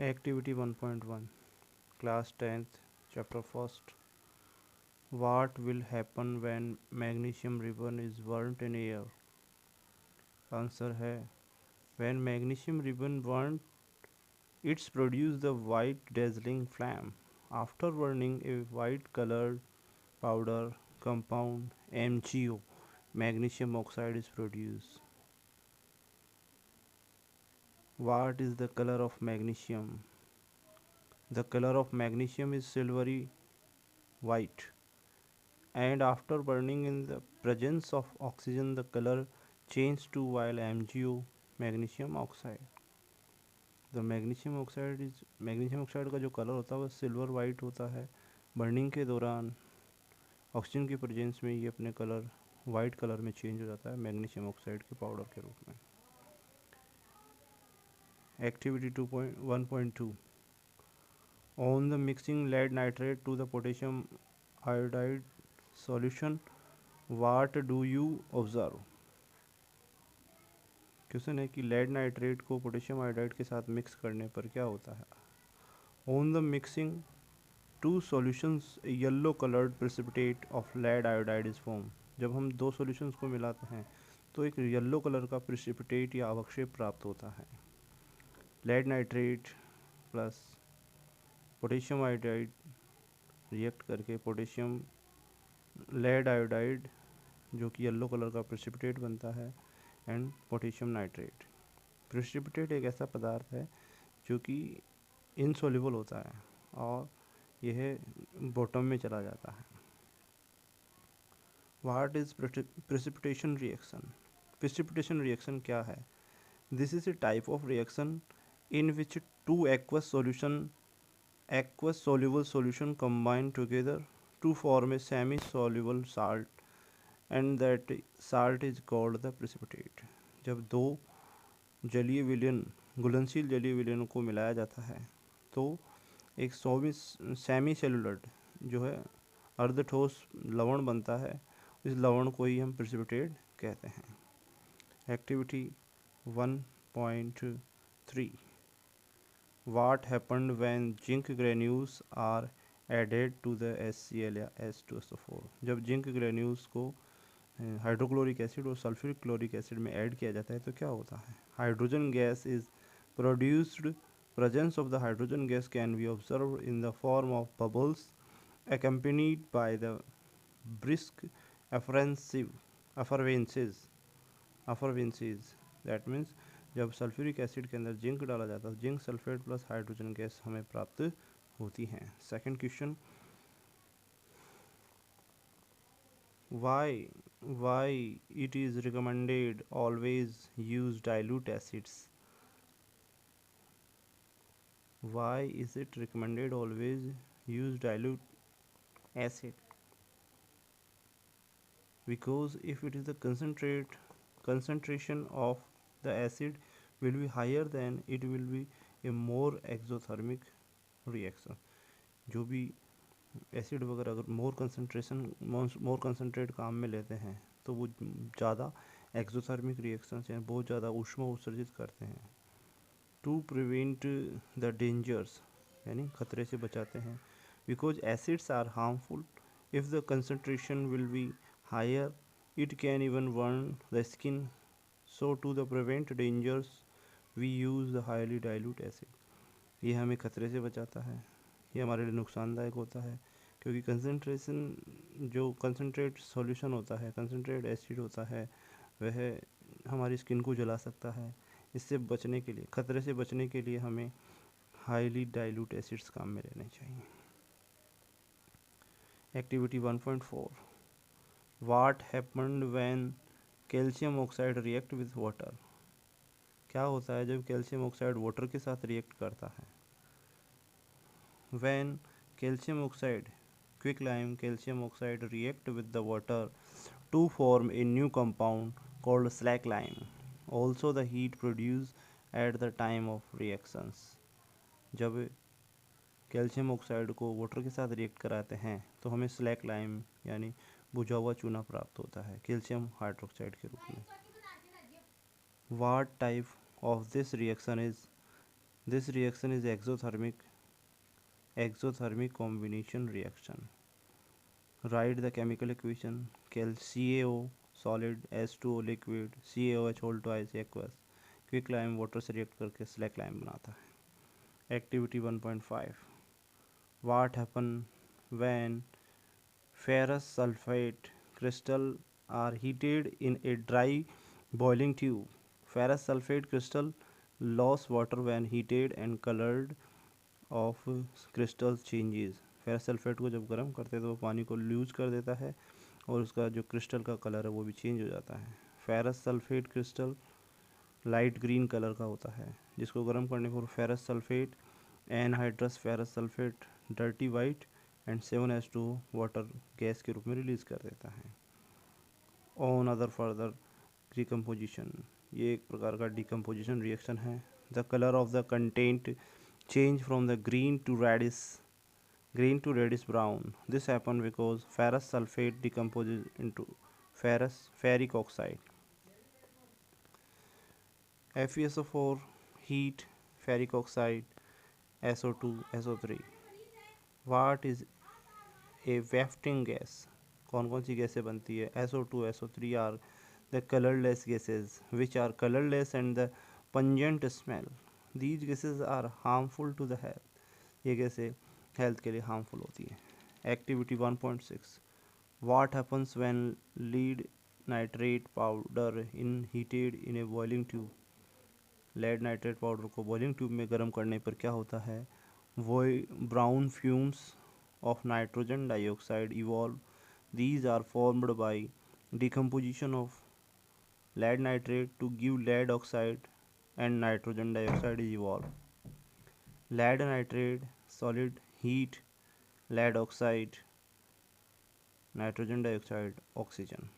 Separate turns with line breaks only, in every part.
Activity 1.1 Class 10th Chapter 1st What will happen when magnesium ribbon is burnt in air? Answer है when magnesium ribbon burnt it's produce the white dazzling flame. After burning a white colored powder compound MgO magnesium oxide is produced. What is the color of magnesium? The color of magnesium is silvery white, and after burning in the presence of oxygen the color changes to while MgO magnesium oxide. The magnesium oxide का जो colour होता है वह silver white होता है. Burning के दौरान oxygen के प्रेजेंस में ये अपने कलर वाइट कलर में चेंज हो जाता है मैग्नीशियम ऑक्साइड के पाउडर के रूप में. Activity 2.1.2 on the mixing lead nitrate to the potassium iodide solution what do you observe. Question है कि लेड नाइट्रेट को पोटेशियम आयोडाइड के साथ मिक्स करने पर क्या होता है. On the mixing two solutions yellow coloured precipitate of lead iodide is form. जब हम दो सॉल्यूशंस को मिलाते हैं तो एक येलो कलर का प्रेसिपिटेट या अवक्षेप प्राप्त होता है. Lead nitrate plus potassium iodide react करके पोटेशियम लेड आयोडाइड जो कि येलो कलर का प्रेसिपिटेट बनता है एंड पोटेशियम नाइट्रेट. प्रेसिपिटेट एक ऐसा पदार्थ है जो कि इनसॉल्युबल होता है और यह बॉटम में चला जाता है. What is precipitation reaction. Precipitation reaction क्या है. This is a type of reaction in which two aqueous soluble solution combine together to form a semi soluble salt and that salt is called the precipitate. जब दो जलीय विलयन घुलनशील जलीय विलयनों को मिलाया जाता है तो एक सेमी सेलुलर जो है अर्धठोस लवण बनता है. इस लवण को ही हम प्रेसिपिटेट कहते हैं. Activity 1.3 What happened when zinc granules are added to the HCl या H2SO4. जब जिंक ग्रेन्यूल्स को हाइड्रोक्लोरिक एसिड और सल्फ्यूरिक क्लोरिक एसिड में ऐड किया जाता है तो क्या होता है. Hydrogen gas is produced. Presence of the hydrogen gas can be observe in the form of bubbles accompanied by the brisk effervescence. That means जब सल्फ्यूरिक एसिड के अंदर जिंक डाला जाता है zinc sulphate plus hydrogen gas हमें प्राप्त होती हैं. Second question why it is recommended always use dilute acids. Why is it recommended always use dilute acid. Because if it is the concentration of the acid will be higher then it will be a more exothermic reaction. जो भी acid वगैरह अगर मोर concentrate काम में लेते हैं तो वो ज़्यादा एक्सोथर्मिक रिएक्शन यानी बहुत ज़्यादा ऊष्मा उत्सर्जित करते हैं. टू प्रिवेंट द डेंजर्स यानी खतरे से बचाते हैं. Because acids are harmful. If the concentration will be higher it can even burn the skin. So to the prevent dangers we use the highly dilute acid. ये हमें खतरे से बचाता है. ये हमारे लिए नुकसानदायक होता है क्योंकि कंसनट्रेशन जो कंसनट्रेट सॉल्यूशन होता है कंसनट्रेट एसिड होता है वह हमारी स्किन को जला सकता है. इससे बचने के लिए खतरे से बचने के लिए हमें हाईली डाइल्यूट एसिड्स काम में लेने चाहिए. Activity 1.4 What happened when calcium oxide react with water. क्या होता है जब कैल्शियम ऑक्साइड वाटर के साथ रिएक्ट करता है. When calcium oxide quicklime calcium oxide react with the water to form a new compound called slacklime. Also the heat produced at the time of reactions. जब calcium oxide को water के साथ react कराते हैं तो हमें स्लैक लाइम यानी बुझा हुआ चूना प्राप्त होता है कैल्शियम हाइड्रोक्साइड के रूप में. What type of this reaction is This reaction is exothermic combination reaction. Write the chemical equation. CaO solid, H2O liquid, CaOH whole twice aqueous. Quick lime water से रिएक्ट करके स्लैक लाइम बनाता है. Activity 1.5. What happen when ferrous sulfate crystal are heated in a dry boiling tube? Ferrous sulfate crystal lost water when heated and colored of crystal changes. Ferrous sulphate को जब गर्म करते हैं तो वो पानी को लूज कर देता है और उसका जो क्रिस्टल का कलर है वो भी चेंज हो जाता है. Ferrous sulphate crystal light green colour का होता है जिसको गर्म करने पर ferrous sulphate anhydrous ferrous sulphate dirty white and 7H2 water gas के रूप में रिलीज कर देता है. ऑन अदर फर्दर डिकम्पोजिशन, ये एक प्रकार का डिकम्पोजिशन रिएक्शन है. The colour of the content change from the green to reddish brown. This happens because ferrous sulfate decomposes into ferric oxide. FeSO4 heat ferric oxide SO2 SO3. What is a wafting gas? कौन कौन सी गैसें बनती है? SO2 SO3 are the colorless gases which are colorless and the pungent smell. These gases are harmful to the health. ये गैसें health के लिए harmful होती है. Activity 1.6. What happens when lead nitrate powder in heated in a boiling tube? Lead nitrate powder को boiling tube में गर्म करने पर क्या होता है? वो brown fumes of nitrogen dioxide evolve. These are formed by decomposition of lead nitrate to give lead oxide and nitrogen dioxide is evolved. Lead nitrate solid heat lead oxide nitrogen dioxide oxygen.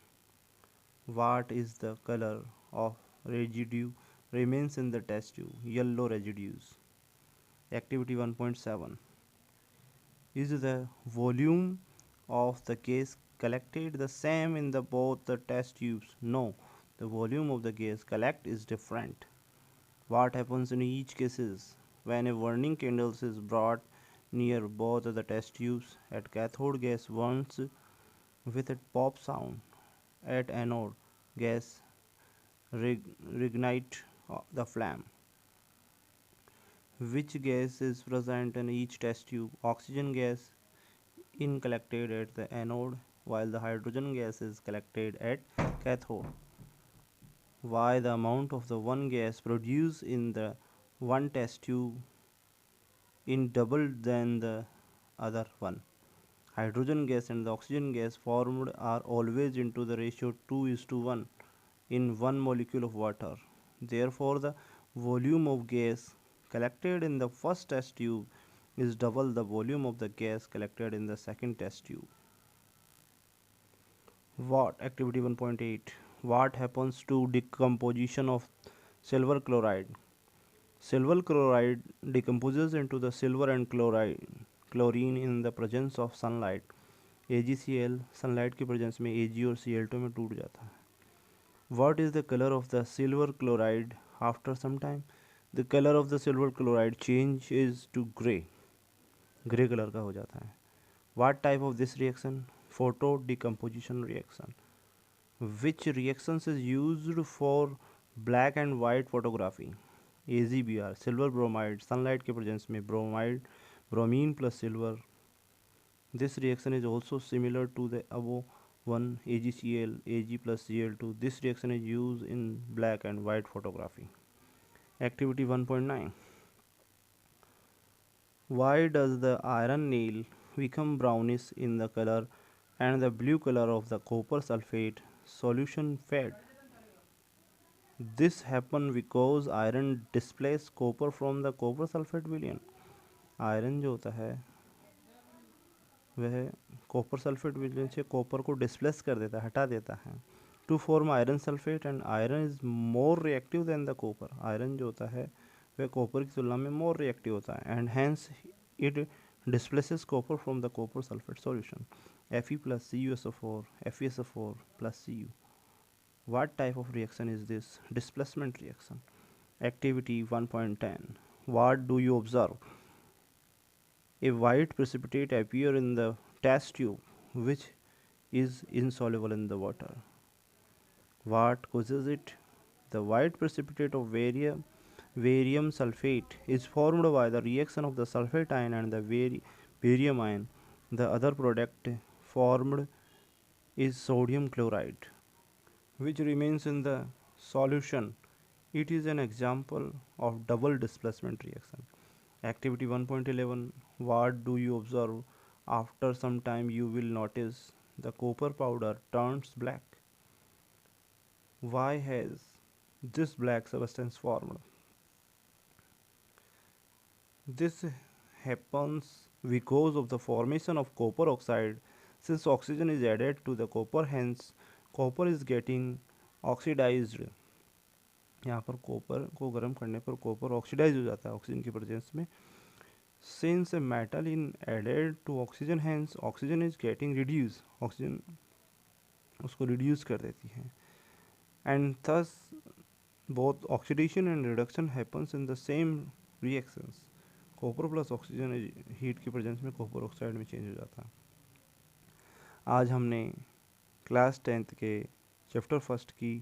What is the color of residue remains in the test tube? Yellow residues. Activity 1.7. Is the volume of the gas collected the same in the both the test tubes? No, the volume of the gas collect is different. What happens in each cases when a burning candle is brought near both the test tubes? At cathode, gas burns with a pop sound. At anode, gas reignite the flame. Which gas is present in each test tube? Oxygen gas in collected at the anode while the hydrogen gas is collected at cathode. Why the amount of the one gas produced in the one test tube in double than the other one? Hydrogen gas and the oxygen gas formed are always into the ratio 2:1 in one molecule of water. Therefore, the volume of gas collected in the first test tube is double the volume of the gas collected in the second test tube. What activity 1.8. What happens to decomposition of silver chloride? Silver chloride decomposes into the silver and chlorine in the presence of sunlight. AgCl sunlight की presence में Ag और Cl2 में टूट जाता है. What is the color of the silver chloride after some time? The color of the silver chloride changes to gray. Grey colour का हो जाता है. What type of this reaction? Photo decomposition reaction. Which reactions is used for black and white photography? AgBr silver bromide sunlight के presence में bromine plus silver. This reaction is also similar to the above one AgCl Ag plus Cl2. This reaction is used in black and white photography. Activity 1.9. Why does the iron nail become brownish in the color and the blue color of the copper sulfate solution fade? This happens because iron displaces copper from the copper sulfate विलयन. Iron जो होता है वह copper sulphate विलयन से copper को displace कर देता है, हटा देता है, to form iron sulphate. And iron is more reactive than the copper. Iron जो होता है वह कॉपर की तुलना में मोर रिएक्टिव होता है and hence it displaces copper from the copper sulfate solution. Fe plus CuSO4 FeSO4 plus Cu. What type of reaction is this? Displacement reaction. Activity 1.10. what do you observe? A white precipitate appear in the test tube, which is insoluble in the water. What causes it? The white precipitate of barium sulfate is formed by the reaction of the sulfate ion and the barium ion. The other product formed is sodium chloride, which remains in the solution. It is an example of double displacement reaction. Activity 1.11. What do you observe? After some time, you will notice the copper powder turns black. Why has this black substance formed? This happens because of the formation of copper oxide. Since oxygen is added to the copper, hence copper is getting oxidized. यहाँ पर copper को गर्म करने पर copper oxidise हो जाता है oxygen की प्रेजेंस में. Since a metal in added to oxygen, hence oxygen is getting reduced. Oxygen उसको रिड्यूस कर देती है. And thus both oxidation and reduction happens in the same reactions. Copper plus oxygen heat की presence में copper oxide में change हो जाता है. आज हमने क्लास 10th के चैप्टर फर्स्ट की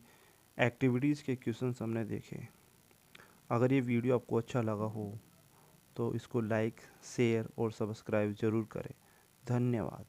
एक्टिविटीज़ के क्वेश्चंस हमने देखे. अगर ये वीडियो आपको अच्छा लगा हो तो इसको लाइक, शेयर और सब्सक्राइब ज़रूर करें. धन्यवाद.